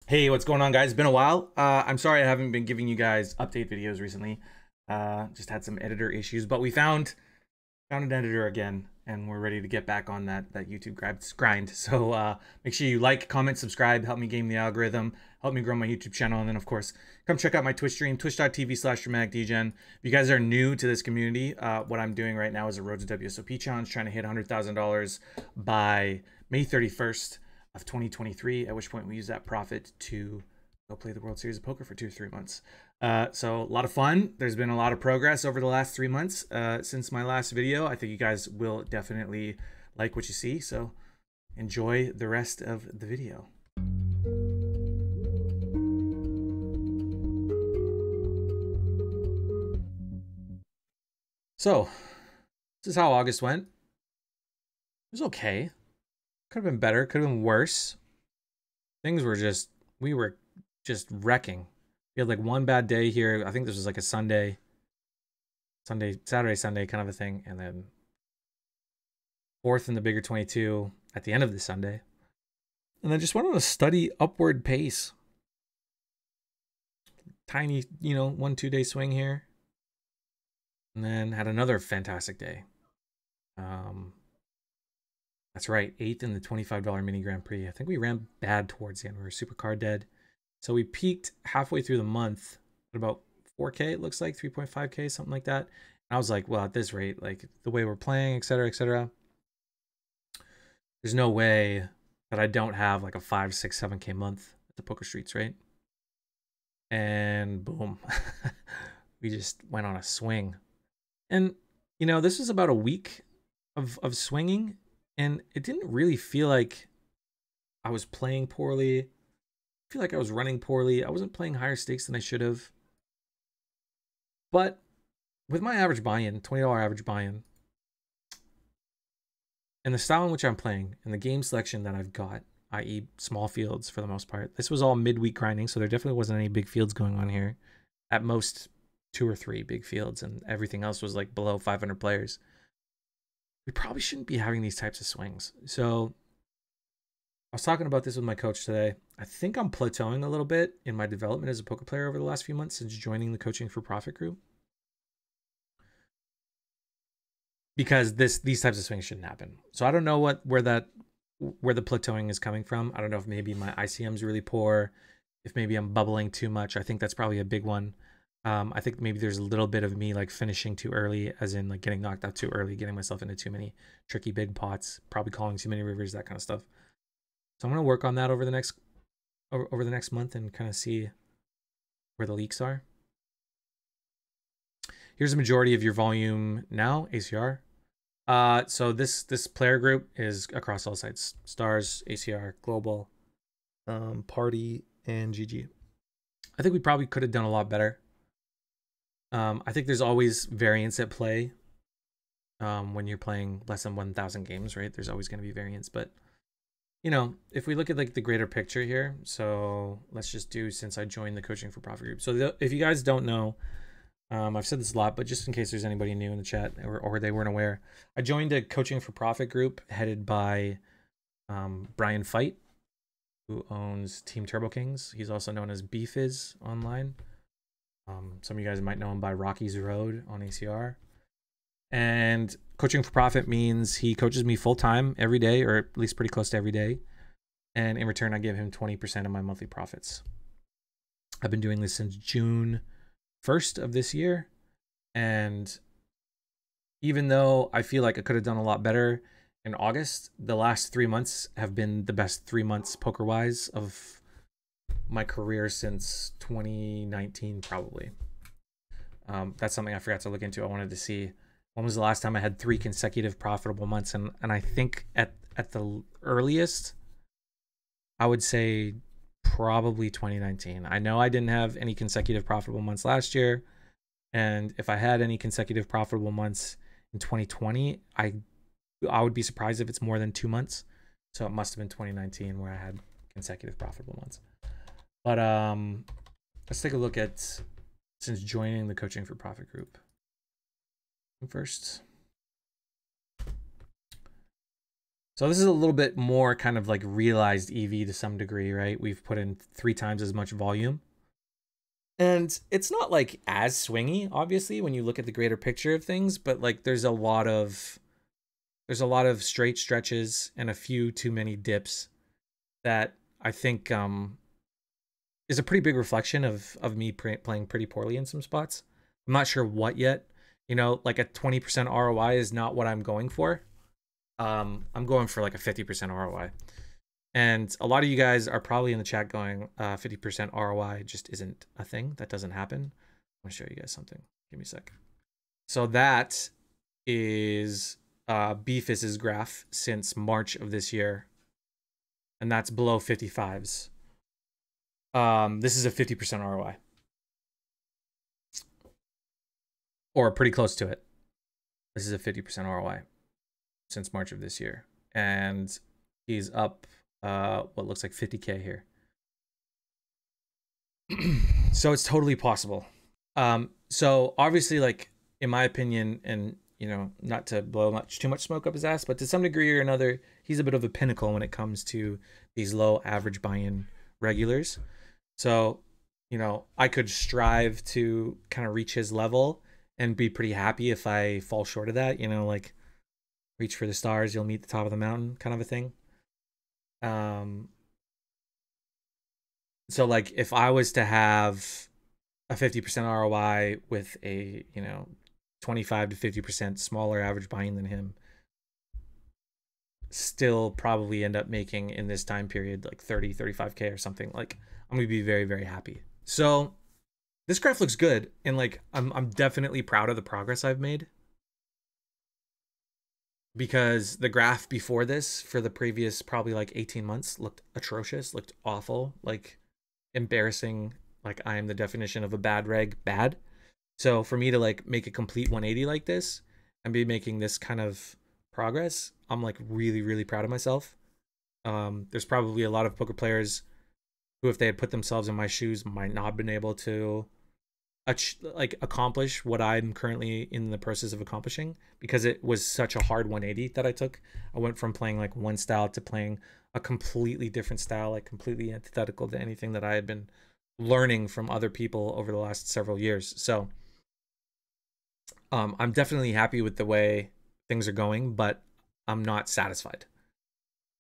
Hey, what's going on, guys? It's been a while. I'm sorry I haven't been giving you guys update videos recently. Just had some editor issues, but we found an editor again, and we're ready to get back on that YouTube grind. So make sure you like, comment, subscribe, help me game the algorithm, help me grow my YouTube channel, and then of course come check out my Twitch stream, twitch.tv/DramaticDegen. If you guys are new to this community, what I'm doing right now is a Road to WSOP challenge, trying to hit $100,000 by May 31st of 2023, at which point we use that profit to go play the World Series of Poker for 2 or 3 months. So a lot of fun. There's been a lot of progress over the last 3 months since my last video. I think you guys will definitely like what you see, so enjoy the rest of the video. So this is how August went. It was okay. Could have been better, could have been worse. Things were just, we were just wrecking. We had like one bad day here. I think this was like a Saturday, Sunday kind of a thing. And then fourth in the bigger 22 at the end of the Sunday. And then just went on a steady upward pace. Tiny, 1-2 day swing here. And then had another fantastic day. That's right, 8th in the $25 mini Grand Prix. I think we ran bad towards the end. We were super card dead. So we peaked halfway through the month at about 4K, it looks like, 3.5K, something like that. And I was like, well, at this rate, like the way we're playing, etc., there's no way that I don't have like a 5, 6, 7K month at the poker streets, right? And boom, we just went on a swing. And, this was about a week of swinging. And it didn't really feel like I was playing poorly. I feel like I was running poorly. I wasn't playing higher stakes than I should have. But with my average buy-in, $20 average buy-in, and the style in which I'm playing, and the game selection that I've got, i.e. small fields for the most part, this was all midweek grinding, so there definitely wasn't any big fields going on here. At most 2 or 3 big fields, and everything else was like below 500 players. We probably shouldn't be having these types of swings. So I was talking about this with my coach today. I think I'm plateauing a little bit in my development as a poker player over the last few months since joining the Coaching for Profit group. Because these types of swings shouldn't happen. So I don't know where the plateauing is coming from. I don't know if maybe my ICM is really poor, if maybe I'm bubbling too much. I think that's probably a big one. I think maybe there's a little bit of me like finishing too early, as in like getting knocked out too early, getting myself into too many tricky big pots, probably calling too many rivers, that kind of stuff. So I'm going to work on that over the next month and kind of see where the leaks are. Here's the majority of your volume now, ACR. So this player group is across all sites: Stars, ACR, Global, Party, and GG. I think we probably could have done a lot better. I think there's always variance at play when you're playing less than 1,000 games, right? There's always going to be variance, but if we look at like the greater picture here, so let's just do since I joined the Coaching for Profit group. So if you guys don't know, I've said this a lot, but just in case there's anybody new in the chat or they weren't aware, I joined a Coaching for Profit group headed by Brian Fight, who owns Team Turbo Kings. He's also known as Beefiz online. Some of you guys might know him by Rocky's Road on ACR. And Coaching for Profit means he coaches me full-time every day, or at least pretty close to every day. And in return, I give him 20% of my monthly profits. I've been doing this since June 1st of this year. And even though I feel like I could have done a lot better in August, the last 3 months have been the best 3 months poker-wise of my career since 2019, probably. That's something I forgot to look into. I wanted to see when was the last time I had 3 consecutive profitable months, and I think at the earliest, I would say probably 2019. I know I didn't have any consecutive profitable months last year, and if I had any consecutive profitable months in 2020, I would be surprised if it's more than 2 months. So it must have been 2019 where I had consecutive profitable months. But let's take a look at since joining the Coaching for Profit group first. So this is a little bit more kind of like realized EV to some degree, right? We've put in 3 times as much volume. And it's not like as swingy, obviously, when you look at the greater picture of things, but like there's a lot of straight stretches and a few too many dips that I think is a pretty big reflection of me playing pretty poorly in some spots. I'm not sure what yet. You know, like a 20% ROI is not what I'm going for. I'm going for like a 50% ROI. And a lot of you guys are probably in the chat going, 50% ROI just isn't a thing. That doesn't happen. I'm going to show you guys something. Give me a sec. So that is BFIS's graph since March of this year. And that's below 55s. This is a 50% ROI. Or pretty close to it. This is a 50% ROI since March of this year. And he's up what looks like 50K here. So it's totally possible. So obviously, like, in my opinion, and you know, not to blow too much smoke up his ass, but to some degree or another, he's a bit of a pinnacle when it comes to these low average buy-in regulars. So, you know, I could strive to kind of reach his level and be pretty happy if I fall short of that, you know, like reach for the stars, you'll meet the top of the mountain kind of a thing. So like if I was to have a 50% ROI with a, you know, 25 to 50% smaller average buy-in than him, still probably end up making in this time period like 30, 35K or something. Like I'm gonna be very, very happy. So this graph looks good, and like I'm definitely proud of the progress I've made, because the graph before this for the previous probably like 18 months looked atrocious, looked awful, like embarrassing. Like I am the definition of a bad reg bad. So for me to like make a complete 180 like this and be making this kind of progress, I'm like really, really proud of myself. There's probably a lot of poker players who, if they had put themselves in my shoes, might not have been able to like accomplish what I'm currently in the process of accomplishing, because it was such a hard 180 that I took. I went from playing like one style to playing a completely different style, like completely antithetical to anything that I had been learning from other people over the last several years. So I'm definitely happy with the way things are going, but I'm not satisfied.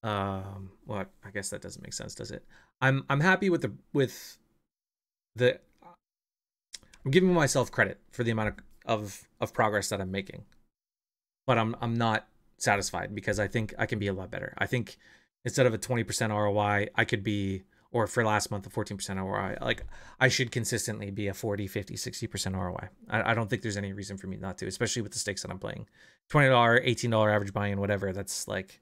Well, I guess that doesn't make sense, does it? I'm happy with the I'm giving myself credit for the amount of progress that I'm making, but I'm not satisfied, because I think I can be a lot better. I think instead of a 20% ROI, I could be, or for last month, a 14% ROI. Like I should consistently be a 40, 50, 60% ROI. I don't think there's any reason for me not to, especially with the stakes that I'm playing. $20, $18 average buy-in, whatever. That's like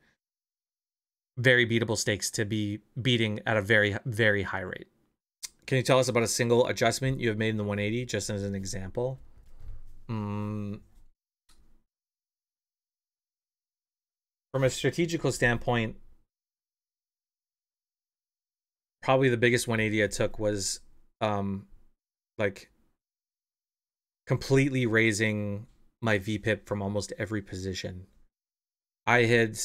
very beatable stakes to be beating at a very, very high rate. Can you tell us about a single adjustment you have made in the 180, just as an example? From a strategical standpoint, probably the biggest 180 I took was like completely raising my VPIP from almost every position. I had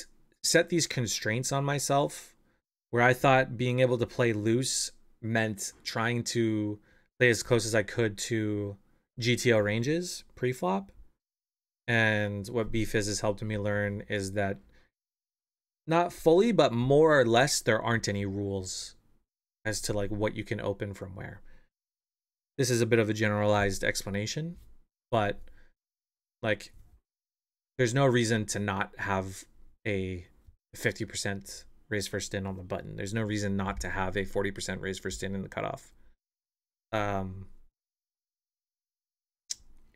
set these constraints on myself where I thought being able to play loose meant trying to play as close as I could to GTO ranges pre-flop. And what BFIS has helped me learn is that not fully, but more or less, there aren't any rules as to like what you can open from where. This is a bit of a generalized explanation, but like there's no reason to not have a 50% raise first in on the button. There's no reason not to have a 40% raise first in the cutoff.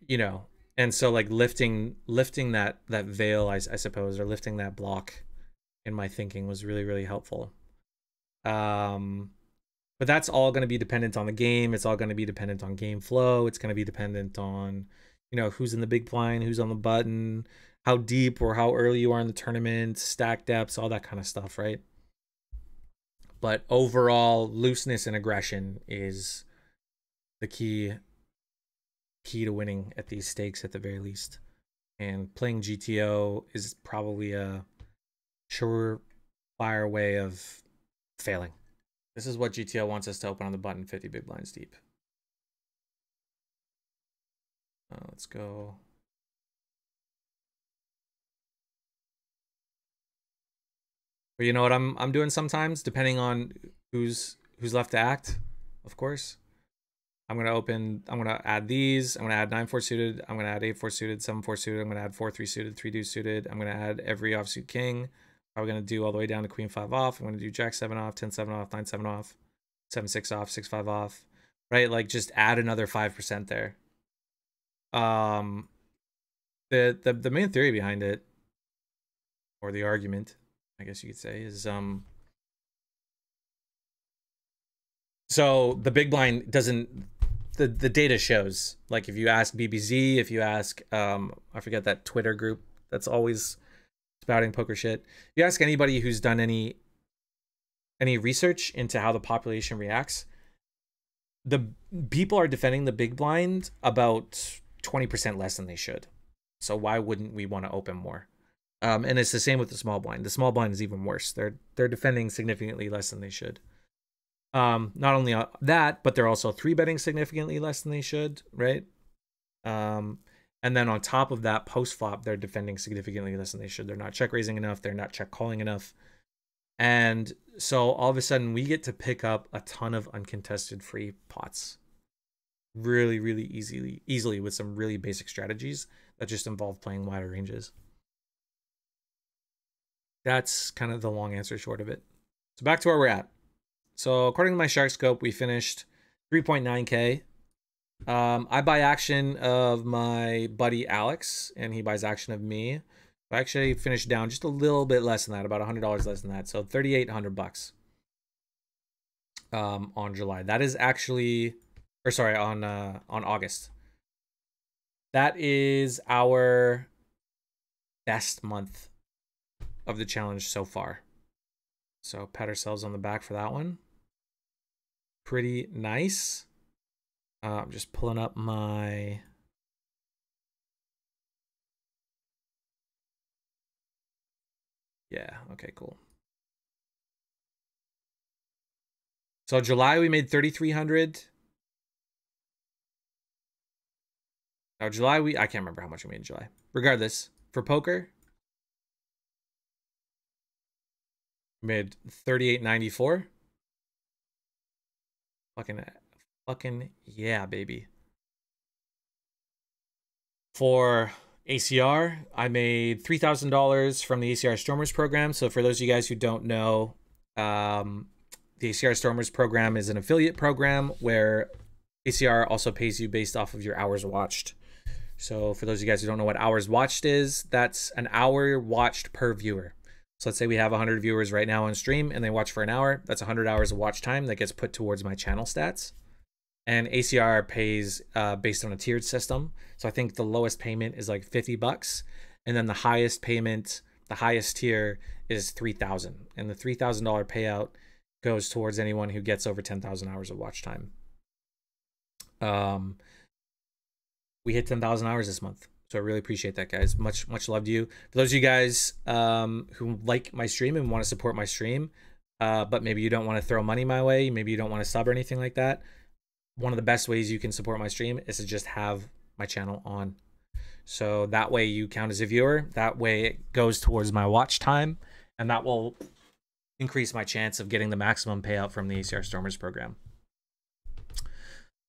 You know, and so like lifting that veil, I suppose, or lifting that block in my thinking was really, really helpful. But that's all going to be dependent on the game. It's all going to be dependent on game flow. It's going to be dependent on, you know, who's in the big blind, who's on the button, how deep or how early you are in the tournament, stack depths, all that kind of stuff, right? But overall, looseness and aggression is the key to winning at these stakes at the very least. And playing GTO is probably a surefire way of failing. This is what GTO wants us to open on the button, 50 big blinds deep. Let's go. But you know what I'm doing sometimes, depending on who's left to act, of course. I'm gonna add these. I'm gonna add 9-4 suited. I'm gonna add 8-4 suited, 7-4 suited. I'm gonna add 4-3 suited, 3 deuce suited. I'm gonna add every offsuit king. We're gonna do all the way down to queen 5 off. I'm gonna do jack 7 off, 10 7 off, 9 7 off, 7 6 off, 6 5 off. Right, like just add another 5% there. The main theory behind it, or the argument, I guess you could say, is so the big blind doesn't, the data shows, like if you ask BBZ, if you ask I forget that Twitter group that's always spouting poker shit, if you ask anybody who's done any research into how the population reacts, the people are defending the big blind about 20% less than they should. So why wouldn't we want to open more? And it's the same with the small blind. The small blind is even worse. They're defending significantly less than they should. Not only that, but they're also 3-betting significantly less than they should, right? And then on top of that, post flop, they're defending significantly less than they should. They're not check raising enough. They're not check calling enough. And so all of a sudden, we get to pick up a ton of uncontested free pots, really, really easily with some really basic strategies that just involve playing wider ranges. That's kind of the long answer short of it. So back to where we're at. So according to my shark scope, we finished 3.9K. I buy action of my buddy Alex, and he buys action of me. I actually finished down just a little bit less than that, about $100 less than that. So 3,800 bucks on July. That is actually, or sorry, on August. That is our best month of the challenge so far. So pat ourselves on the back for that one. Pretty nice. I'm just pulling up my okay, cool. So July we made 3,300. Now July I can't remember how much we made in July. Regardless, for poker, we made 3,894. Fucking yeah, baby. For ACR, I made $3,000 from the ACR Stormers program. So for those of you guys who don't know, the ACR Stormers program is an affiliate program where ACR also pays you based off of your hours watched. So for those of you guys who don't know what hours watched is, that's an hour watched per viewer. So let's say we have 100 viewers right now on stream and they watch for an hour. That's 100 hours of watch time that gets put towards my channel stats. And ACR pays based on a tiered system. So I think the lowest payment is like $50. And then the highest payment, the highest tier is $3,000. And the $3,000 payout goes towards anyone who gets over 10,000 hours of watch time. We hit 10,000 hours this month. So I really appreciate that, guys. Much love to you. For those of you guys who like my stream and want to support my stream, but maybe you don't want to throw money my way, maybe you don't want to sub or anything like that, one of the best ways you can support my stream is to just have my channel on. So that way you count as a viewer. That way it goes towards my watch time, and that will increase my chance of getting the maximum payout from the ACR Stormers program.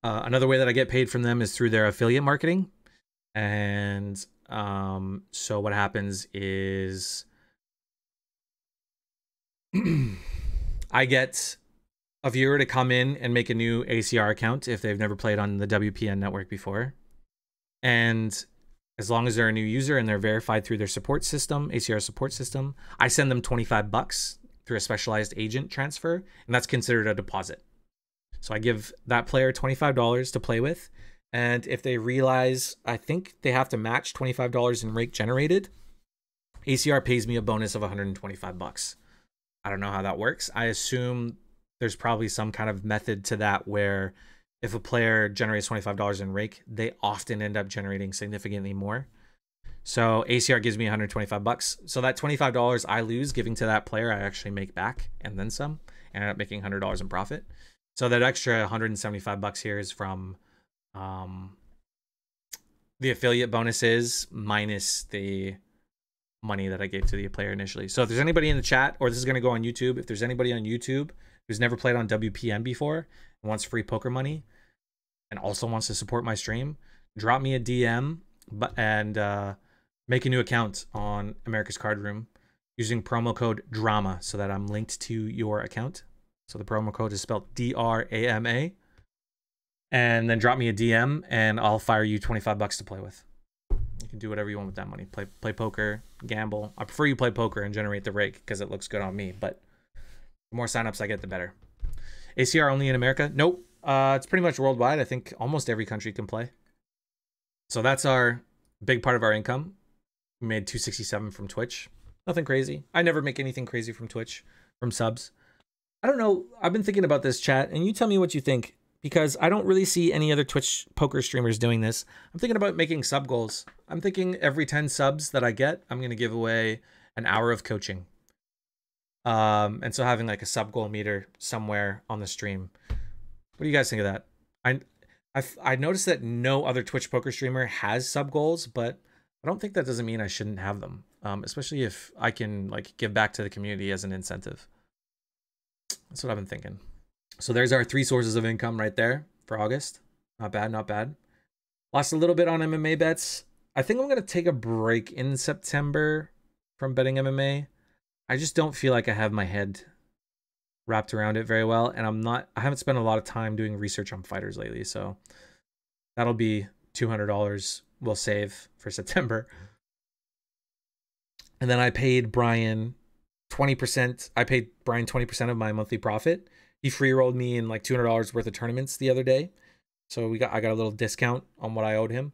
Another way that I get paid from them is through their affiliate marketing. And so what happens is I get a viewer to come in and make a new ACR account if they've never played on the WPN network before. And as long as they're a new user and they're verified through their support system, ACR support system, I send them $25 through a specialized agent transfer, and that's considered a deposit. So I give that player $25 to play with. And if they realize, I think they have to match $25 in rake generated, ACR pays me a bonus of $125. I don't know how that works. I assume there's probably some kind of method to that where if a player generates $25 in rake, they often end up generating significantly more. So ACR gives me 125 bucks. So that $25 I lose giving to that player, I actually make back and then some, and I end up making $100 in profit. So that extra 175 bucks here is from the affiliate bonuses minus the money that I gave to the player initially. So if there's anybody in the chat, or this is going to go on YouTube, if there's anybody on YouTube who's never played on WPM before and wants free poker money and also wants to support my stream, drop me a DM and make a new account on America's Cardroom using promo code DRAMA so that I'm linked to your account. So the promo code is spelled DRAMA. And then drop me a DM and I'll fire you 25 bucks to play with. You can do whatever you want with that money. Play poker, gamble. I prefer you play poker and generate the rake because it looks good on me, but the more signups I get, the better. ACR only in America? Nope. It's pretty much worldwide. I think almost every country can play. So that's our big part of our income. We made 267 from Twitch. Nothing crazy. I never make anything crazy from Twitch, from subs. I don't know. I've been thinking about this, chat, and you tell me what you think, because I don't really see any other Twitch poker streamers doing this. I'm thinking about making sub goals. I'm thinking every 10 subs that I get, I'm going to give away an hour of coaching. And so having like a sub goal meter somewhere on the stream. What do you guys think of that? I noticed that no other Twitch poker streamer has sub goals, but I don't think that doesn't mean I shouldn't have them, especially if I can like give back to the community as an incentive. That's what I've been thinking. So there's our 3 sources of income right there for August. Not bad, not bad. Lost a little bit on MMA bets. I think I'm going to take a break in September from betting MMA. I just don't feel like I have my head wrapped around it very well, and I haven't spent a lot of time doing research on fighters lately, so that'll be $200 we'll save for September. And then I paid Brian 20%. I paid Brian 20% of my monthly profit. He free rolled me in like $200 worth of tournaments the other day, so I got a little discount on what I owed him.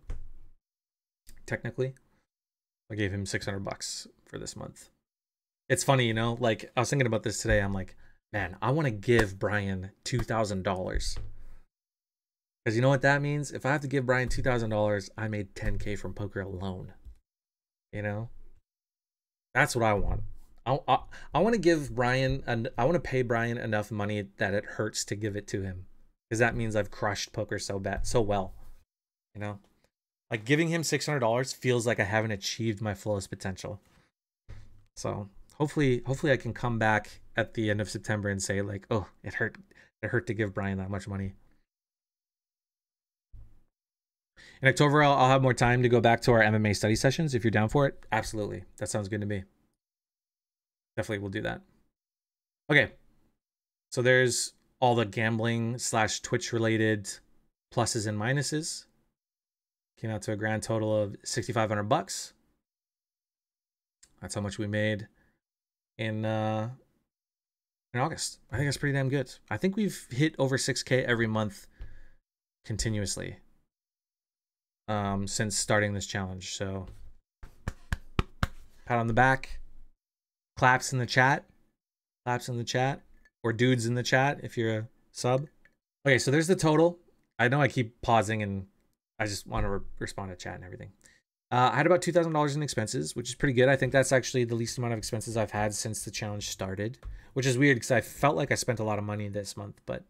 Technically, I gave him 600 bucks for this month. It's funny, you know, like I was thinking about this today. I'm like, man, I want to give Brian $2,000. Because you know what that means? If I have to give Brian $2,000, I made 10K from poker alone. You know? That's what I want. I want to give Brian, I want to pay Brian enough money that it hurts to give it to him. Because that means I've crushed poker so well. You know? Like giving him $600 feels like I haven't achieved my fullest potential. So hopefully I can come back at the end of September and say like, oh, it hurt to give Brian that much money. In October, I'll have more time to go back to our MMA study sessions. If you're down for it, absolutely. That sounds good to me. Definitely will do that. Okay. So there's all the gambling / Twitch related pluses and minuses. Came out to a grand total of 6,500 bucks. That's how much we made in August. I think that's pretty damn good. I think we've hit over 6K every month continuously since starting this challenge. So pat on the back, claps in the chat, or dudes in the chat if you're a sub. Okay, so there's the total. I know I keep pausing and I just want to respond to chat and everything. I had about $2,000 in expenses, which is pretty good. I think that's actually the least amount of expenses I've had since the challenge started, which is weird because I felt like I spent a lot of money this month, but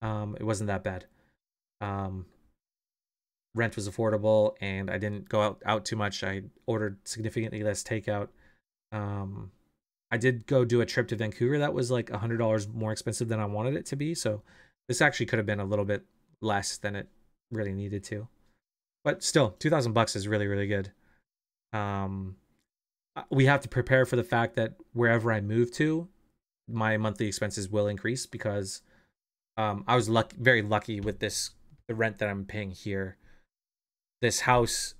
it wasn't that bad. Rent was affordable and I didn't go out too much. I ordered significantly less takeout. I did go do a trip to Vancouver that was like $100 more expensive than I wanted it to be. So this actually could have been a little bit less than it really needed to. But still, 2,000 bucks is really, really good. We have to prepare for the fact that wherever I move to, my monthly expenses will increase because I was very lucky with the rent that I'm paying here. This house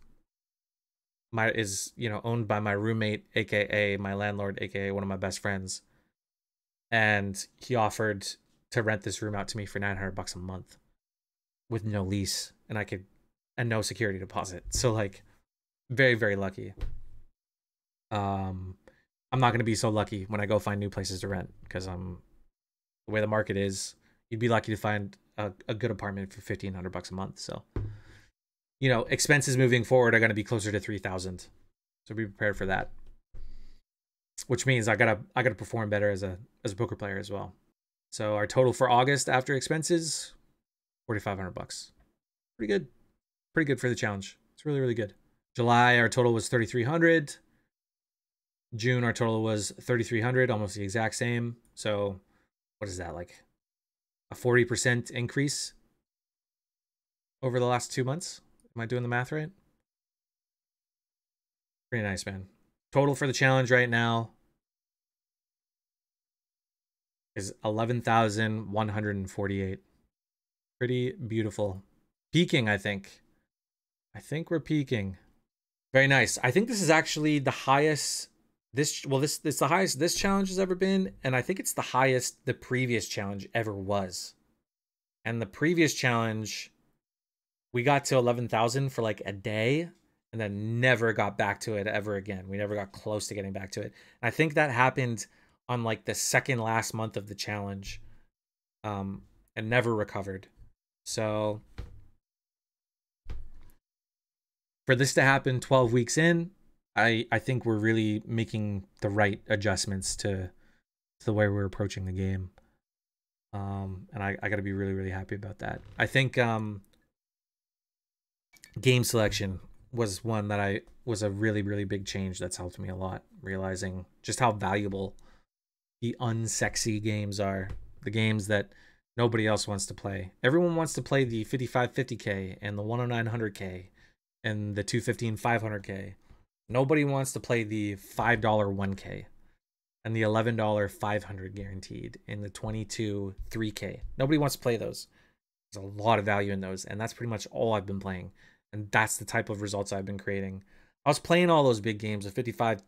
is owned by my roommate, aka my landlord, aka one of my best friends, and he offered to rent this room out to me for 900 bucks a month with no lease, and no security deposit. So like very, very lucky. I'm not going to be so lucky when I go find new places to rent because the way the market is, you'd be lucky to find a good apartment for 1,500 bucks a month. So, expenses moving forward are going to be closer to 3,000 So be prepared for that. Which means I gotta perform better as a poker player as well. So our total for August after expenses, $4,500. Pretty good. Pretty good for the challenge. It's really, really good. July, our total was 3,300. June, our total was 3,300, almost the exact same. So what is that, like a 40% increase over the last 2 months? Am I doing the math right? Pretty nice, man. Total for the challenge right now is 11,148. Pretty beautiful. Peaking, I think. I think we're peaking. Very nice. I think this is actually the highest this the highest this challenge has ever been, and I think it's the highest the previous challenge ever was. And the previous challenge, we got to 11,000 for like a day and then never got back to it ever again. We never got close to getting back to it. And I think that happened on like the second last month of the challenge, and never recovered. So for this to happen 12 weeks in, I think we're really making the right adjustments to the way we're approaching the game. And I got to be really, really happy about that. I think game selection was one that was a really, really big change that's helped me a lot, realizing just how valuable the unsexy games are, the games that nobody else wants to play. Everyone wants to play the 5550K and the 10900K and the 215 500K. Nobody wants to play the $5 1K and the $11 500 guaranteed and the 22 3K. Nobody wants to play those. There's a lot of value in those, and that's pretty much all I've been playing. And that's the type of results I've been creating. I was playing all those big games, the 55,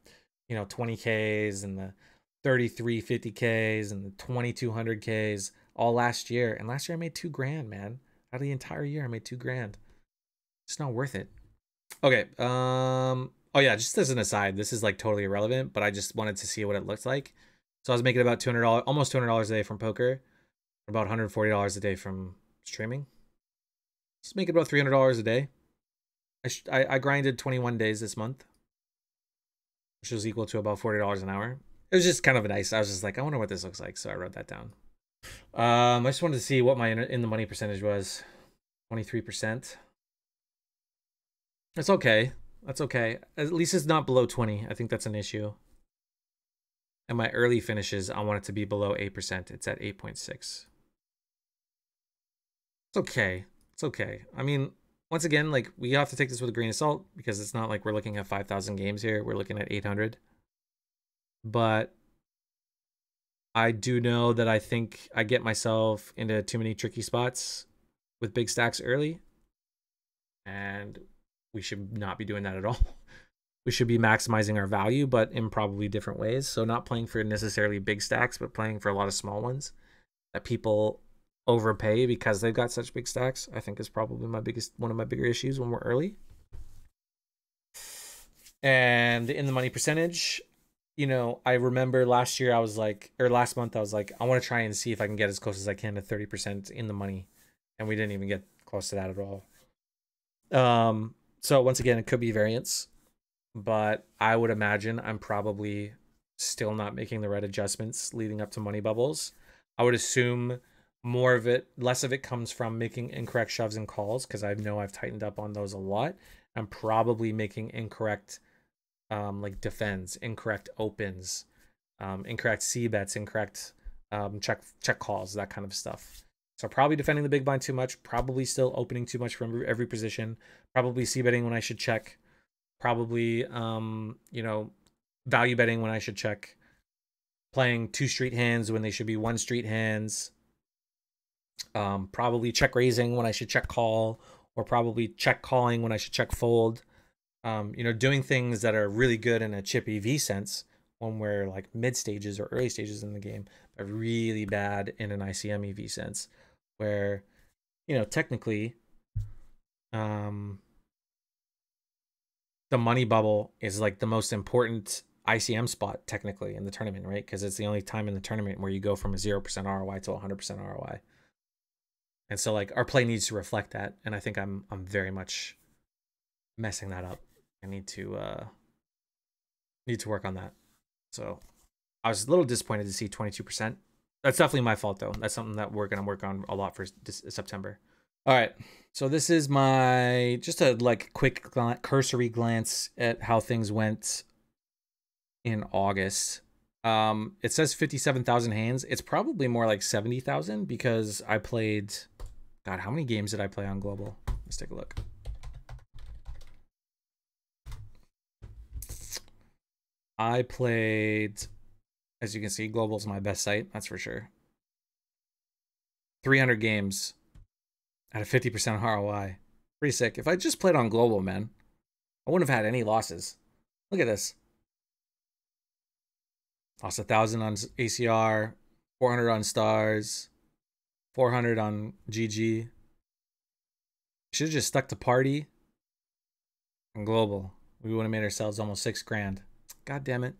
20Ks and the 33 50Ks and the 2200Ks all last year. And last year I made $2,000, man. Out of the entire year, I made $2,000. It's not worth it. Okay. Oh yeah, just as an aside, this is like totally irrelevant, but I just wanted to see what it looks like. So I was making about $200, almost $200 a day from poker, about $140 a day from streaming. Just making about $300 a day. I grinded 21 days this month, which was equal to about $40 an hour. It was just kind of nice. I was just like, I wonder what this looks like, so I wrote that down. I just wanted to see what my in the money percentage was. 23%. That's okay. That's okay. At least it's not below 20. I think that's an issue. And my early finishes, I want it to be below 8%. It's at 8.6. It's okay. It's okay. I mean, once again, like, we have to take this with a grain of salt because it's not like we're looking at 5,000 games here. We're looking at 800. But I do know that I think I get myself into too many tricky spots with big stacks early. And we should not be doing that at all. We should be maximizing our value, but in probably different ways. So not playing for necessarily big stacks, but playing for a lot of small ones that people overpay because they've got such big stacks, I think is probably one of my bigger issues when we're early. And in the money percentage, I remember last year last month I was like, I want to try and see if I can get as close as I can to 30% in the money. And we didn't even get close to that at all. So once again, it could be variance, but I would imagine I'm probably still not making the right adjustments leading up to money bubbles. I would assume less of it comes from making incorrect shoves and calls, because I know I've tightened up on those a lot. I'm probably making incorrect like defends, incorrect opens, incorrect C bets, incorrect check calls, that kind of stuff. So probably defending the big blind too much, probably still opening too much from every position, probably C betting when I should check, probably value betting when I should check, playing 2 street hands when they should be 1 street hands, probably check raising when I should check call, or probably check calling when I should check fold. Doing things that are really good in a chip EV sense when we're like mid stages or early stages in the game, but really bad in an ICM EV sense, where, technically, the money bubble is like the most important ICM spot technically in the tournament, right? Because it's the only time in the tournament where you go from a 0% ROI to 100% ROI. And so like our play needs to reflect that. And I think I'm very much messing that up. I need to Need to work on that. So I was a little disappointed to see 22%. That's definitely my fault though. That's something that we're gonna work on a lot for September. All right. So this is my just a like quick cursory glance at how things went in August. It says 57,000 hands. It's probably more like 70,000 because I played. God, how many games did I play on Global? Let's take a look. I played, as you can see, Global's my best site, that's for sure. 300 games at a 50% ROI. Pretty sick. If I just played on Global, man, I wouldn't have had any losses. Look at this. Lost 1,000 on ACR, 400 on Stars, 400 on GG. Should have just stuck to Party and Global. We would have made ourselves almost $6,000. God damn it.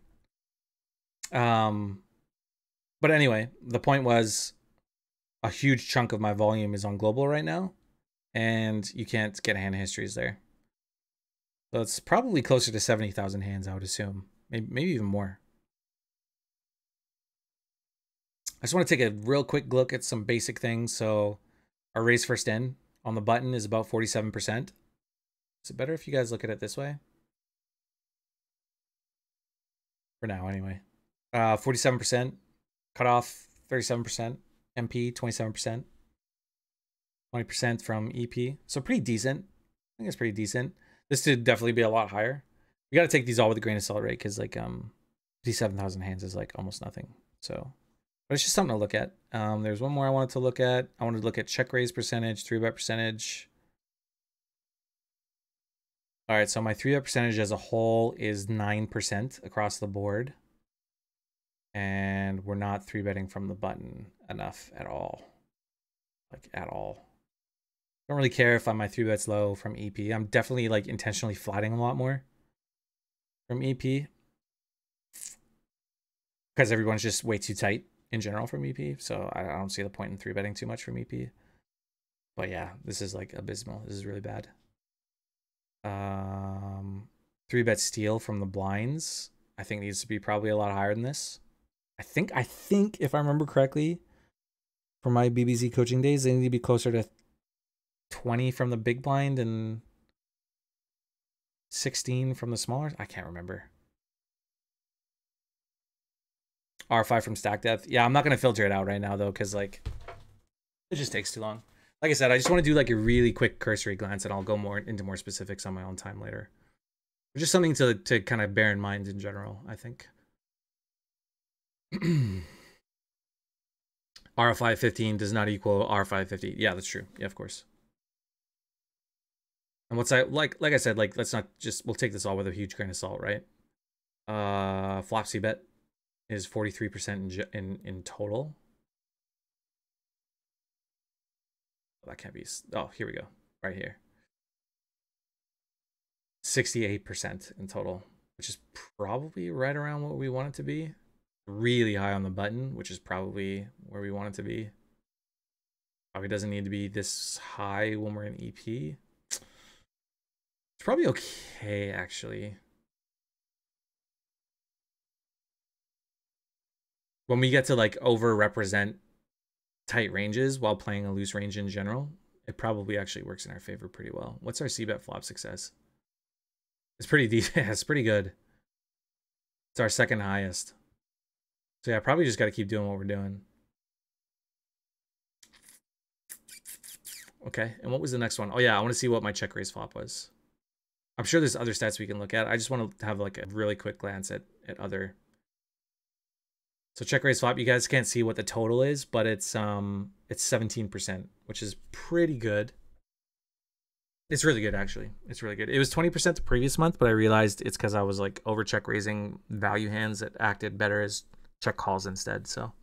But anyway, the point was a huge chunk of my volume is on Global right now, and you can't get hand histories there. So it's probably closer to 70,000 hands, I would assume. Maybe even more. I just want to take a real quick look at some basic things. So our raise first in on the button is about 47%. Is it better if you guys look at it this way? For now, anyway. 47%. Cutoff, 37%. MP, 27%. 20% from EP. So pretty decent. I think it's pretty decent. This should definitely be a lot higher. We got to take these all with a grain of salt, right? Because like 57,000 hands is like almost nothing. So, but it's just something to look at. There's one more I wanted to look at. I wanted to look at check raise percentage, 3-bet percentage. All right, so my 3-bet percentage as a whole is 9% across the board. And we're not 3-betting from the button enough at all. Like at all. Don't really care if my 3-bet's low from EP. I'm definitely like intentionally flatting a lot more from EP. Because everyone's just way too tight in general from EP. So I don't see the point in 3-betting too much from EP. But yeah, this is like abysmal. This is really bad. 3-bet steal from the blinds, I think needs to be probably a lot higher than this. I think if I remember correctly, from my BBZ coaching days, they need to be closer to 20 from the big blind and 16 from the smaller. I can't remember. R5 from stack depth. Yeah, I'm not gonna filter it out right now though, because like it just takes too long. Like I said, I just want to do like a really quick cursory glance, and I'll go into more specifics on my own time later. Just something to kind of bear in mind in general, I think. R515 does not equal R550. Yeah, that's true. Yeah, of course. And what's like I said, like let's not just, we'll take this all with a huge grain of salt, right? Flopsy bet is 43% in total. Oh, that can't be. Oh, here we go. Right here. 68% in total, which is probably right around what we want it to be. Really high on the button, which is probably where we want it to be. Probably doesn't need to be this high when we're in EP. It's probably okay, actually. When we get to like over-represent tight ranges while playing a loose range in general, it probably actually works in our favor pretty well. What's our C-bet flop success? It's pretty decent. It's pretty good. It's our second highest. So yeah, probably just got to keep doing what we're doing. Okay, and what was the next one? Oh yeah, I want to see what my check raise flop was. I'm sure there's other stats we can look at. I just want to have like a really quick glance at other. So check raise flop, you guys can't see what the total is, but it's 17%, which is pretty good. It's really good, actually. It's really good. It was 20% the previous month, but I realized it's because I was like over check raising value hands that acted better as check calls instead. So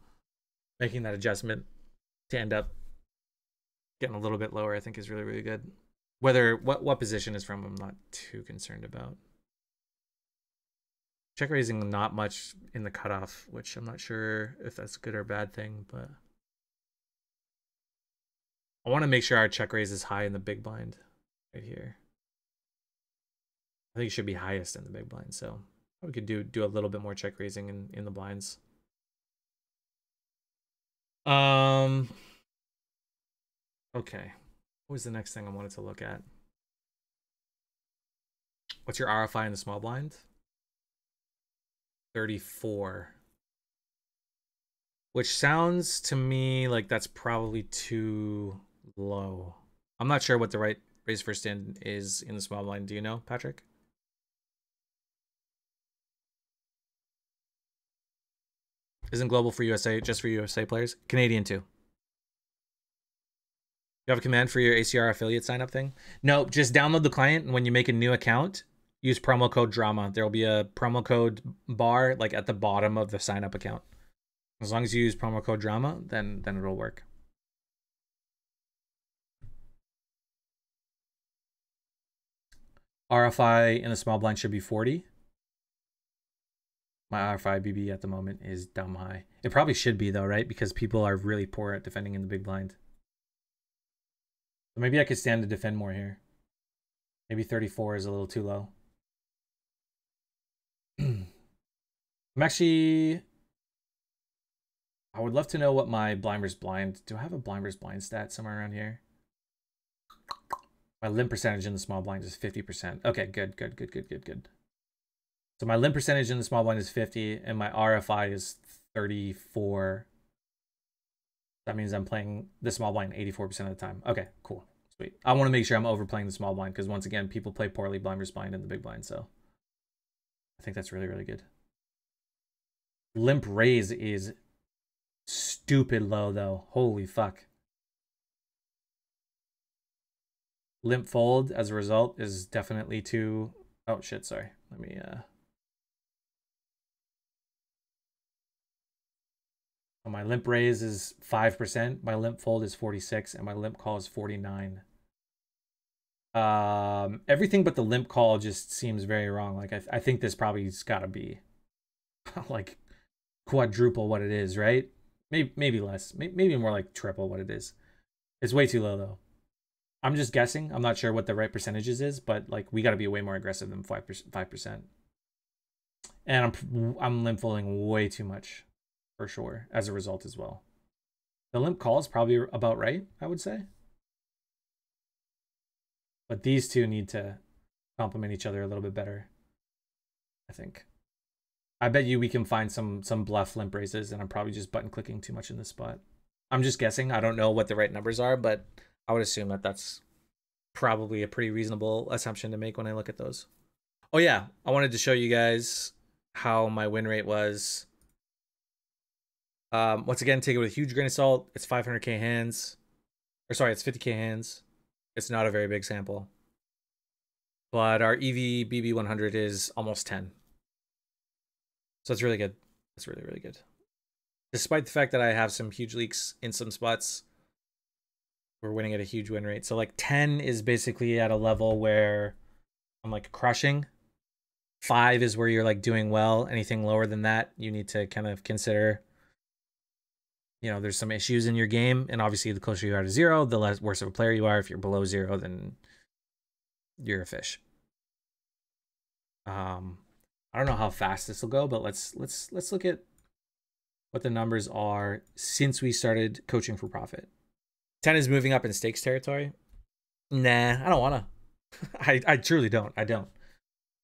making that adjustment to end up getting a little bit lower, I think is really, really good. Whether what position is from, I'm not too concerned about. Check raising not much in the cutoff, which I'm not sure if that's a good or bad thing, but I want to make sure our check raise is high in the big blind right here. I think it should be highest in the big blind, so We could do a little bit more check raising in the blinds. Okay. What was the next thing I wanted to look at? What's your RFI in the small blind? 34. Which sounds to me like that's probably too low. I'm not sure what the right raise first in is in the small blind. Do you know, Patrick? Isn't global for USA, just for USA players? Canadian too. You have a command for your ACR affiliate sign up thing? No, just download the client, and when you make a new account, use promo code DRAMA. There will be a promo code bar like at the bottom of the sign up account. As long as you use promo code DRAMA, then it'll work. RFI in the small blind should be 40. My RFI BB at the moment is dumb high. It probably should be though, right? Because people are really poor at defending in the big blind. So maybe I could stand to defend more here. Maybe 34 is a little too low. I'm actually... I would love to know what my blind versus blind... Do I have a blind versus blind stat somewhere around here? My limp percentage in the small blind is 50%. Okay, good. So my limp percentage in the small blind is 50, and my RFI is 34. That means I'm playing the small blind 84% of the time. Okay, cool. Sweet. I want to make sure I'm overplaying the small blind, because once again, people play poorly blind versus blind in the big blind, so I think that's really, really good. Limp raise is stupid low, though. Holy fuck. Limp fold, as a result, is definitely too... Oh, shit, sorry. Let me... My limp raise is 5%, my limp fold is 46, and my limp call is 49. Everything but the limp call just seems very wrong. Like, I think this probably's got to be like quadruple what it is, right? Maybe less. Maybe more like triple what it is. It's way too low, though. I'm just guessing. I'm not sure what the right percentages is, but like we got to be way more aggressive than 5%. And I'm limp folding way too much, for sure, as a result as well. The limp call is probably about right, I would say. But these two need to complement each other a little bit better, I think. I bet you we can find some bluff limp raises, and I'm probably just button clicking too much in this spot. I'm just guessing. I don't know what the right numbers are, but I would assume that that's probably a pretty reasonable assumption to make when I look at those. Oh yeah, I wanted to show you guys how my win rate was. Once again, take it with a huge grain of salt. It's 500k hands. Or sorry, it's 50k hands. It's not a very big sample. But our EV BB 100 is almost 10. So it's really good. It's really, really good. Despite the fact that I have some huge leaks in some spots, we're winning at a huge win rate. So like 10 is basically at a level where I'm like crushing. 5 is where you're like doing well. Anything lower than that, you need to kind of consider, you know, there's some issues in your game. And obviously the closer you are to 0, the worse of a player you are. If you're below 0, then you're a fish. I don't know how fast this will go, but let's look at what the numbers are since we started coaching for profit. 10 is moving up in stakes territory. Nah, I don't want to. I truly don't. I don't.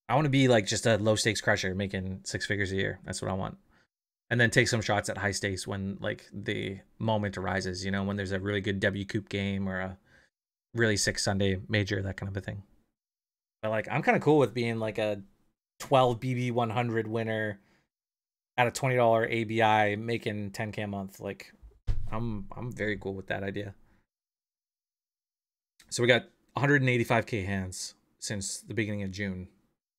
I want to be like just a low stakes crusher making 6 figures a year. That's what I want. And then take some shots at high stakes when like the moment arises, you know, when there's a really good W Coupe game or a really sick Sunday major, that kind of a thing. But like, I'm kind of cool with being like a 12 BB 100 winner at a $20 ABI making 10k a month. Like, I'm very cool with that idea. So we got 185k hands since the beginning of June.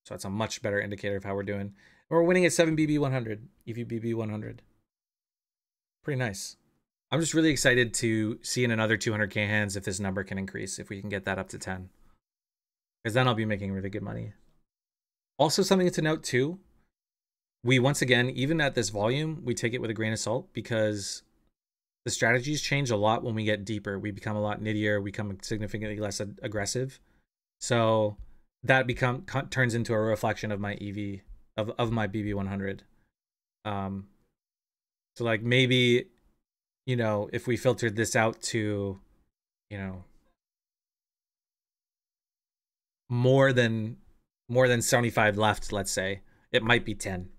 So that's a much better indicator of how we're doing. We're winning at 7 BB 100, EVBB 100. Pretty nice. I'm just really excited to see in another 200k hands if this number can increase, if we can get that up to 10. Because then I'll be making really good money. Also, something to note too, we once again, even at this volume, we take it with a grain of salt because the strategies change a lot when we get deeper. We become a lot nittier. We become significantly less aggressive. So that turns into a reflection of my EV of my BB100. So like maybe, you know, if we filtered this out to, you know, more than 75 left, let's say, it might be 10.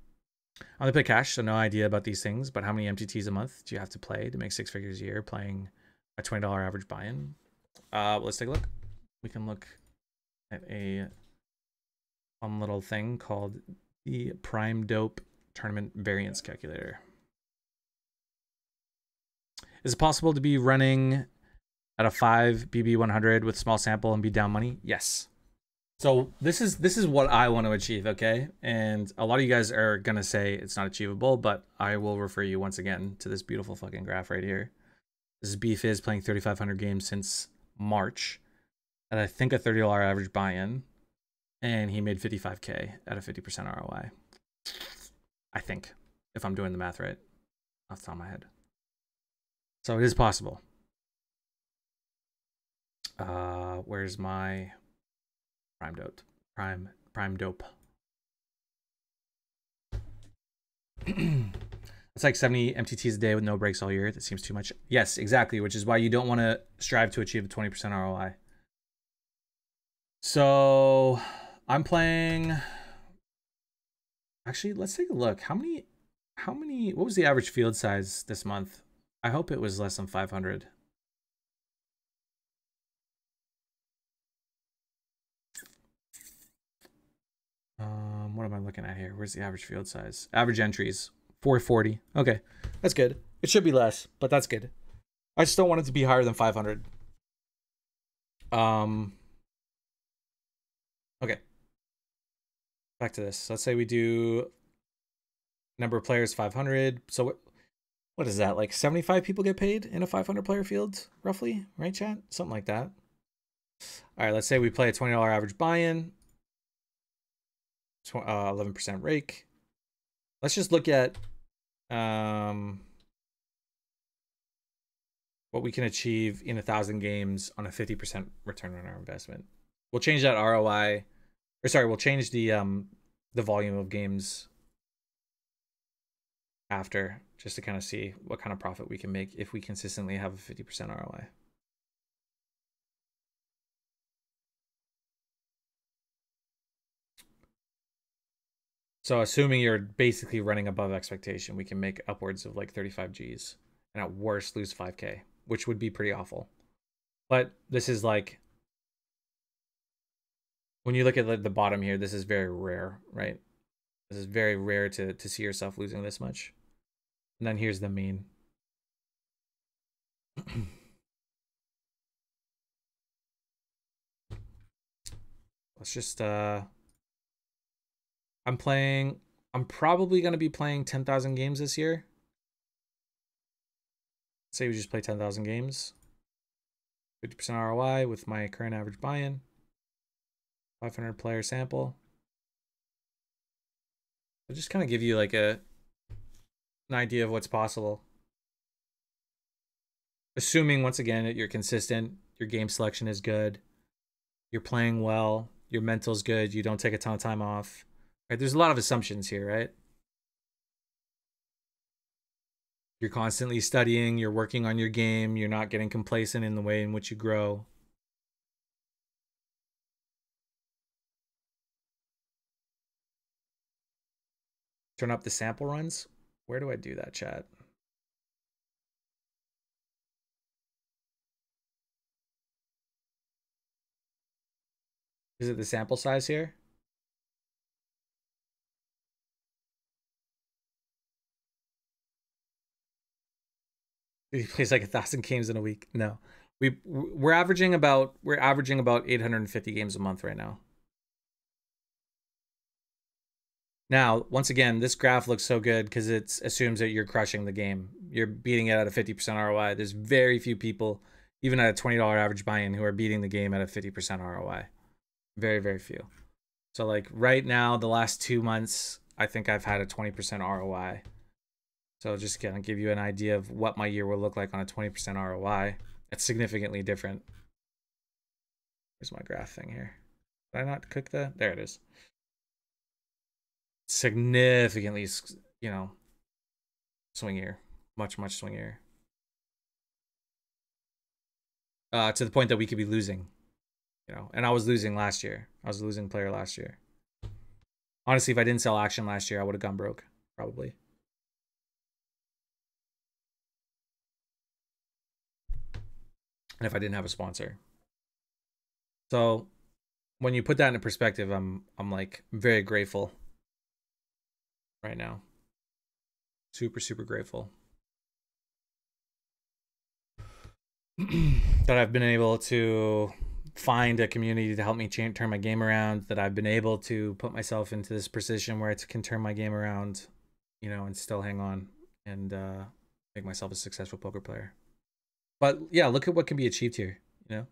I'm gonna play cash, so no idea about these things, but how many MTTs a month do you have to play to make 6 figures a year playing a $20 average buy-in? Let's take a look. We can look at a fun little thing called the Prime Dope Tournament Variance Calculator. Is it possible to be running at a 5 BB100 with small sample and be down money? Yes. So this is what I want to achieve, okay? And a lot of you guys are gonna say it's not achievable, but I will refer you once again to this beautiful fucking graph right here. This is B-Fizz playing 3,500 games since March at I think a $30 average buy-in, and he made 55K at a 50% ROI. I think, if I'm doing the math right off the top of my head. So it is possible. Where's my Prime Dope? Prime Dope. It's like 70 MTTs a day with no breaks all year. That seems too much. Yes, exactly, which is why you don't want to strive to achieve a 20% ROI. So I'm playing. Actually, let's take a look. How many, what was the average field size this month? I hope it was less than 500. What am I looking at here? Where's the average field size? Average entries, 440. Okay, that's good. It should be less, but that's good. I just don't want it to be higher than 500. Okay. Back to this. Let's say we do number of players 500. So what is that? Like 75 people get paid in a 500 player field, roughly, right, chat? Something like that. All right, let's say we play a $20 average buy-in. 11% rake. Let's just look at what we can achieve in 1,000 games on a 50% return on our investment. We'll change that ROI, or sorry, we'll change the volume of games after, just to kind of see what kind of profit we can make if we consistently have a 50% ROI. So assuming you're basically running above expectation, we can make upwards of like 35 Gs and at worst lose 5K, which would be pretty awful. But this is like, when you look at the bottom here, this is very rare, right? This is very rare to see yourself losing this much. And then here's the mean. Let's just I'm probably going to be playing 10,000 games this year. Say we just play 10,000 games. 50% ROI with my current average buy-in. 500 player sample. I'll just kind of give you like an idea of what's possible. Assuming, once again, that you're consistent, your game selection is good, you're playing well, your mental's good, you don't take a ton of time off. Right, there's a lot of assumptions here, right? You're constantly studying, you're working on your game, you're not getting complacent in the way in which you grow. Turn up the sample runs. Where do I do that, chat? Is it the sample size here? He plays like 1,000 games in a week. No, we're averaging about 850 games a month right now. Now, once again, this graph looks so good because it assumes that you're crushing the game. You're beating it at a 50% ROI. There's very few people, even at a $20 average buy-in, who are beating the game at a 50% ROI. Very, very few. So like right now, the last 2 months, I think I've had a 20% ROI. So just kind of give you an idea of what my year will look like on a 20% ROI. It's significantly different. Where's my graph thing here? Did I not click the? There it is. significantly, you know, swingier, much swingier. To the point that we could be losing, you know, and I was losing last year. I was a losing player last year. Honestly, if I didn't sell action last year, I would have gone broke, probably. And if I didn't have a sponsor. So when you put that into perspective, I'm like very grateful right now. Super, super grateful that I've been able to find a community to help me turn my game around, that I've been able to put myself into this position where I can turn my game around, you know, and still hang on and make myself a successful poker player. But yeah, look at what can be achieved here, you know?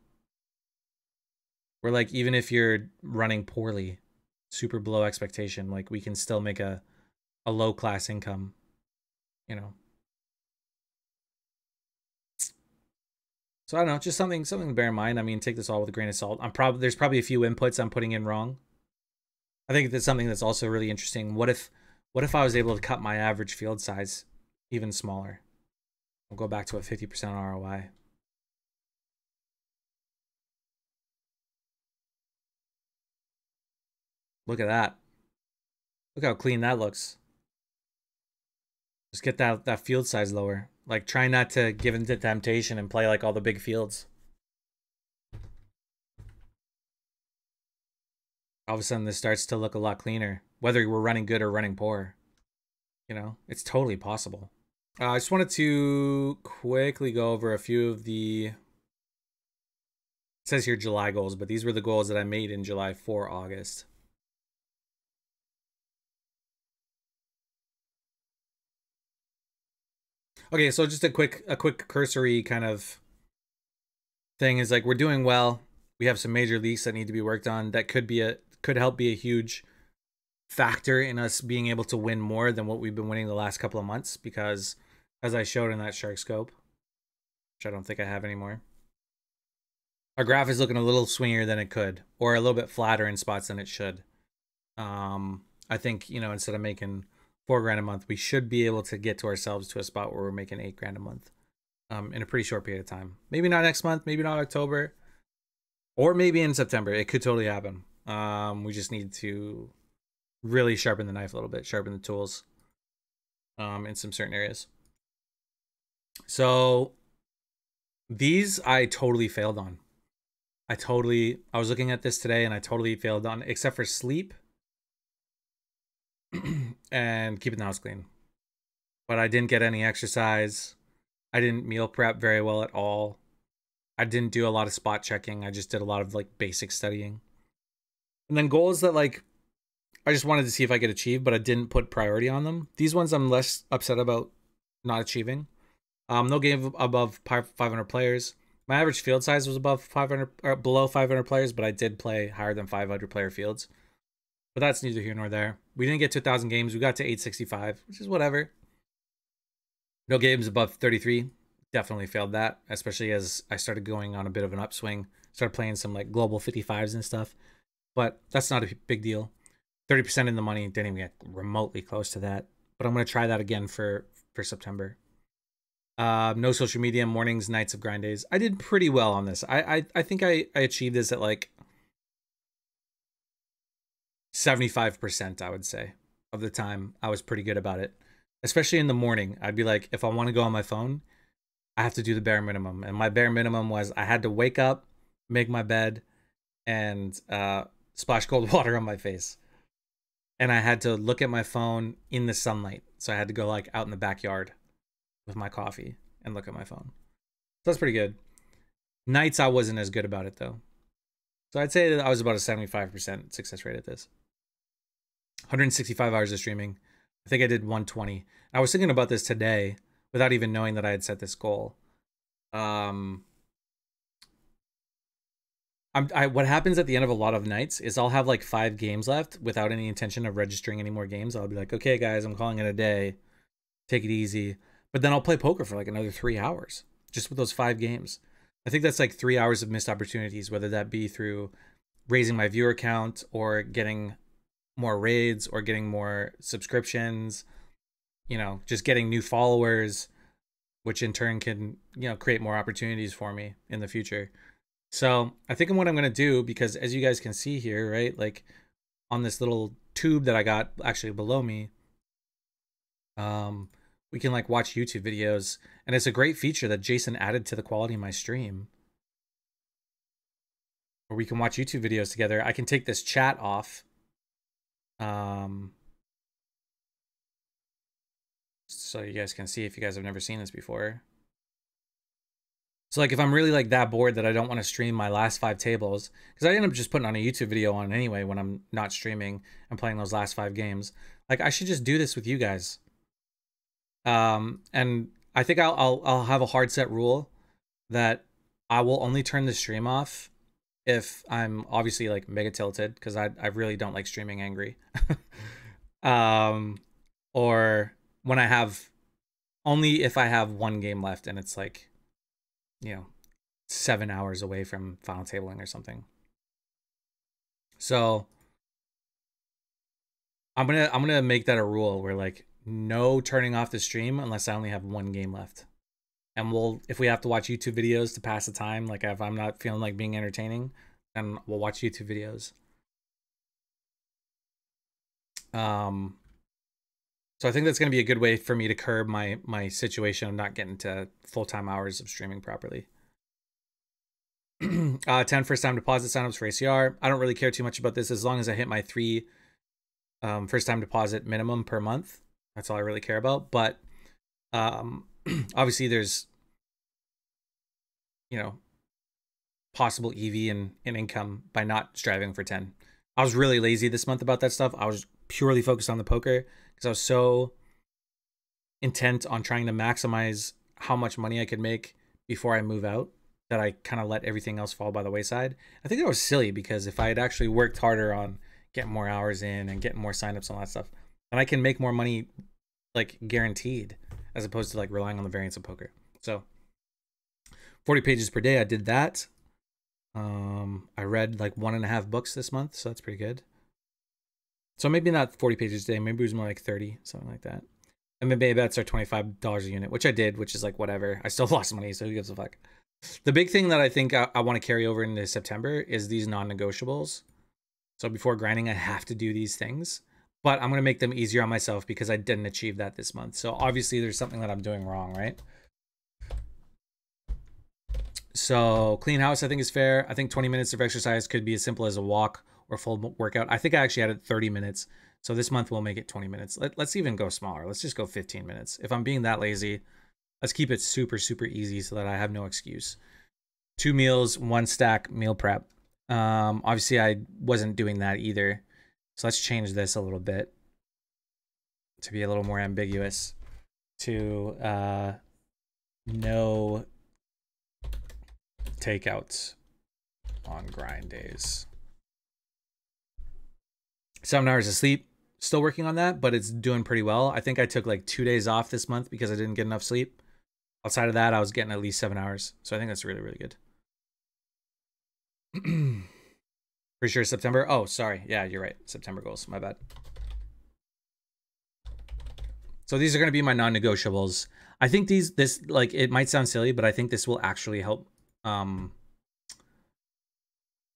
Where like, even if you're running poorly, super below expectation, like we can still make a low class income, you know? So I don't know, just something to bear in mind. I mean, take this all with a grain of salt. There's probably a few inputs I'm putting in wrong. I think that's something that's also really interesting. What if I was able to cut my average field size even smaller? We'll go back to a 50% ROI. Look at that. Look how clean that looks. Just get that field size lower. Like, try not to give into temptation and play like all the big fields. All of a sudden, this starts to look a lot cleaner. Whether we're running good or running poor. You know, it's totally possible. I just wanted to quickly go over a few of the... It says here July goals, but these were the goals that I made in July for August. Okay, so just a quick cursory kind of thing is like, we're doing well. We have some major leaks that need to be worked on. That could help be a huge factor in us being able to win more than what we've been winning the last couple of months, because as I showed in that shark scope, which I don't think I have anymore, our graph is looking a little swingier than it could, or a little bit flatter in spots than it should. I think, you know, instead of making $4 grand a month, we should be able to get to ourselves to a spot where we're making $8 grand a month in a pretty short period of time. Maybe not next month, maybe not October, or maybe in September. It could totally happen. We just need to really sharpen the knife a little bit, sharpen the tools in some certain areas. So these I totally failed on. I was looking at this today and I totally failed on, except for sleep and keeping the house clean. But I didn't get any exercise. I didn't meal prep very well at all. I didn't do a lot of spot checking. I just did a lot of like basic studying. And then goals that like I just wanted to see if I could achieve, but I didn't put priority on them. These ones I'm less upset about not achieving. No game above 500 players. My average field size was above 500 or below 500 players, but I did play higher than 500 player fields. But that's neither here nor there. We didn't get to 1,000 games. We got to 865, which is whatever. No games above 33. Definitely failed that, especially as I started going on a bit of an upswing. Started playing some like global 55s and stuff. But that's not a big deal. 30% in the money. Didn't even get remotely close to that. But I'm going to try that again for September. No social media, mornings, nights of grind days. I did pretty well on this. I think I achieved this at like 75%, I would say, of the time. I was pretty good about it. Especially in the morning. I'd be like, if I want to go on my phone, I have to do the bare minimum. And my bare minimum was I had to wake up, make my bed, and splash cold water on my face. And I had to look at my phone in the sunlight. So I had to go like out in the backyard with my coffee and look at my phone. So that's pretty good. Nights, I wasn't as good about it though. So I'd say that I was about a 75% success rate at this. 165 hours of streaming. I think I did 120. I was thinking about this today without even knowing that I had set this goal. What happens at the end of a lot of nights is I'll have like 5 games left without any intention of registering any more games. I'll be like, okay, guys, I'm calling it a day. Take it easy. But then I'll play poker for like another 3 hours just with those 5 games. I think that's like 3 hours of missed opportunities, whether that be through raising my viewer count or getting more raids or getting more subscriptions, you know, just getting new followers, which in turn can, you know, create more opportunities for me in the future. So I think what I'm going to do, because as you guys can see here, right, like on this little tube that I got actually below me, we can like watch YouTube videos, and it's a great feature that Jason added to the quality of my stream, where we can watch YouTube videos together. I can take this chat off. So you guys can see if you guys have never seen this before. So like if I'm really like that bored that I don't want to stream my last 5 tables, because I end up just putting on a YouTube video on anyway when I'm not streaming and playing those last 5 games, like I should just do this with you guys. And I think I'll have a hard set rule that I will only turn the stream off if I'm obviously like mega tilted, because I really don't like streaming angry. Or when I have, only if I have 1 game left and it's like, you know, 7 hours away from final tabling or something. So I'm gonna make that a rule where like no turning off the stream unless I only have 1 game left. And if we have to watch YouTube videos to pass the time, like if I'm not feeling like being entertaining, then we'll watch YouTube videos. So I think that's going to be a good way for me to curb my situation of not getting to full-time hours of streaming properly. 10 first-time deposit signups for ACR. I don't really care too much about this as long as I hit my 3 first-time deposit minimum per month. That's all I really care about. But obviously there's, you know, possible EV and income by not striving for 10. I was really lazy this month about that stuff. I was purely focused on the poker because I was so intent on trying to maximize how much money I could make before I move out that I kind of let everything else fall by the wayside. I think that was silly, because if I had actually worked harder on getting more hours in and getting more signups and all that stuff, then I can make more money, like guaranteed, as opposed to like relying on the variance of poker. So 40 pages per day, I did that. I read like 1.5 books this month, so that's pretty good. So maybe not 40 pages a day, maybe it was more like 30, something like that. And maybe bets are $25 a unit, which I did, which is like whatever. I still lost money, so who gives a fuck? The big thing that I think I want to carry over into September is these non-negotiables. So before grinding, I have to do these things, but I'm going to make them easier on myself because I didn't achieve that this month. So obviously there's something that I'm doing wrong, right? So clean house, I think, is fair. I think 20 minutes of exercise could be as simple as a walk or full workout. I think I actually added 30 minutes. So this month we'll make it 20 minutes. Let's even go smaller. Let's just go 15 minutes. If I'm being that lazy, let's keep it super, super easy so that I have no excuse. 2 meals, 1 stack meal prep. Obviously I wasn't doing that either. So let's change this a little bit to be a little more ambiguous to no takeouts on grind days. 7 hours of sleep, still working on that, but it's doing pretty well. I think I took like 2 days off this month because I didn't get enough sleep. Outside of that, I was getting at least 7 hours. So I think that's really, really good. For sure, September. Oh, sorry. Yeah, you're right. September goals. My bad. So these are going to be my non-negotiables. I think this, like, it might sound silly, but I think this will actually help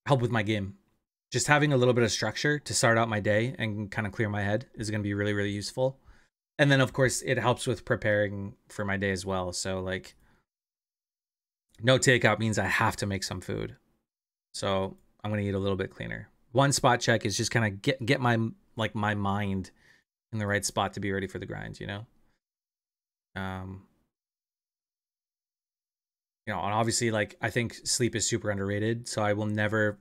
with my game. Just having a little bit of structure to start out my day and kind of clear my head is going to be really, really useful. And then, of course, it helps with preparing for my day as well. So, like, no takeout means I have to make some food. So I'm going to eat a little bit cleaner. 1 spot check is just kind of get my mind in the right spot to be ready for the grind, you know? You know, and obviously, like, I think sleep is super underrated. So I will never,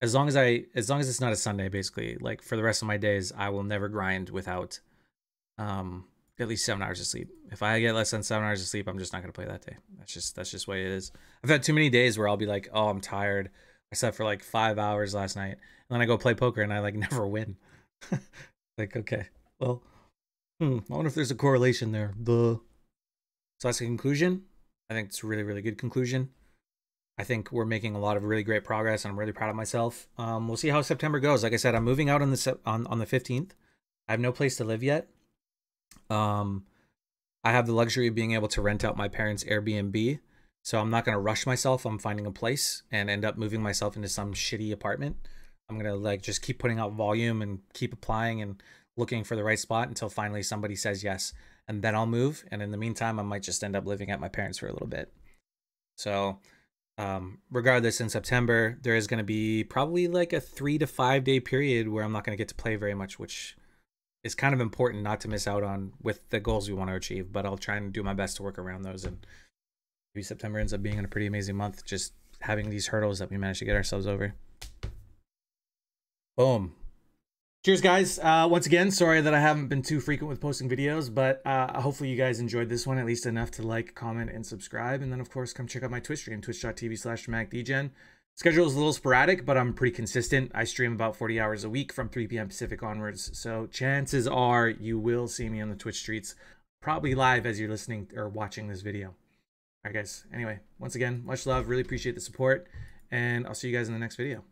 as long as it's not a Sunday, basically, like for the rest of my days, I will never grind without at least 7 hours of sleep. If I get less than 7 hours of sleep, I'm just not going to play that day. That's just the way it is. I've had too many days where I'll be like, oh, I'm tired. I slept for like 5 hours last night. And then I go play poker and I like never win. Like, okay, well, I wonder if there's a correlation there. Duh. So that's the conclusion. I think it's a really, really good conclusion. I think we're making a lot of really great progress, and I'm really proud of myself. We'll see how September goes. Like I said, I'm moving out on the 15th. I have no place to live yet. I have the luxury of being able to rent out my parents' Airbnb, so I'm not going to rush myself on finding a place and end up moving myself into some shitty apartment. I'm going to like just keep putting out volume and keep applying and looking for the right spot until finally somebody says yes, and then I'll move. And in the meantime, I might just end up living at my parents for a little bit. So regardless, in September, there is going to be probably like a 3 to 5 day period where I'm not going to get to play very much, which is kind of important not to miss out on with the goals we want to achieve. But I'll try and do my best to work around those. And maybe September ends up being a pretty amazing month, just having these hurdles that we managed to get ourselves over. Boom. Cheers, guys. Once again, sorry that I haven't been too frequent with posting videos, but hopefully you guys enjoyed this one at least enough to like, comment, and subscribe. And then, of course, come check out my Twitch stream, twitch.tv/DramaticDegen. Schedule is a little sporadic, but I'm pretty consistent. I stream about 40 hours a week from 3 p.m. Pacific onwards. So chances are you will see me on the Twitch streets, probably live as you're listening or watching this video. All right, guys. Anyway, once again, much love. Really appreciate the support. And I'll see you guys in the next video.